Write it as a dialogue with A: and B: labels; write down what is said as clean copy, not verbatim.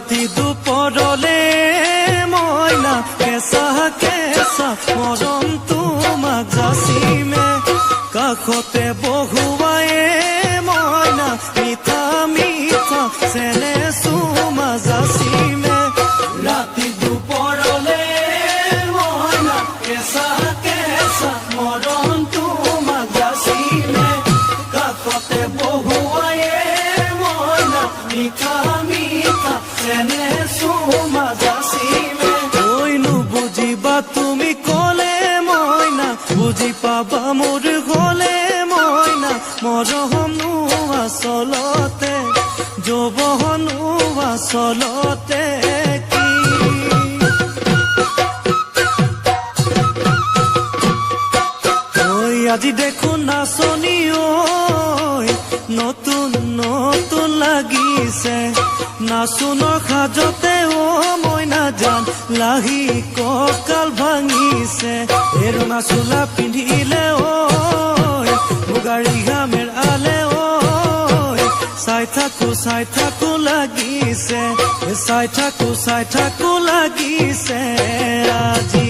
A: ৰাতি দুপৰলে মইনা কেঁচা কেঁচা মৰম তোমাক যাচিমে কাষতে বহুৱায়ে মইনা মিঠা মিঠা চেনে চুমা যাচিমে ৰাতি দুপৰলে মইনা কেঁচা কেঁচা মৰম তোমাক যাচিমে কাষতে বহুৱায়ে মইনা মিঠা মিঠা চেনে চুমা যাচিমে ঐনো বুজিবা তুমি ক'লে মইনা বুজি পাবা মোৰ গ'লে মইনা মৰমনো আচলতে যৌৱনো আচলতে কি ঐ আজি দেখোন নাচনি ঐ নতুন নতুন লাগিছে নাচোনৰ সাজতে অ মইনা জান লাহি কঁকাল ভাঙিছে এৰঙা চোলা পিন্ধিলে ঐ মুগাৰী ঘামেৰ আলে ঐ চাই থাকো লাগিছে চাই থাকো লাগিছে আজি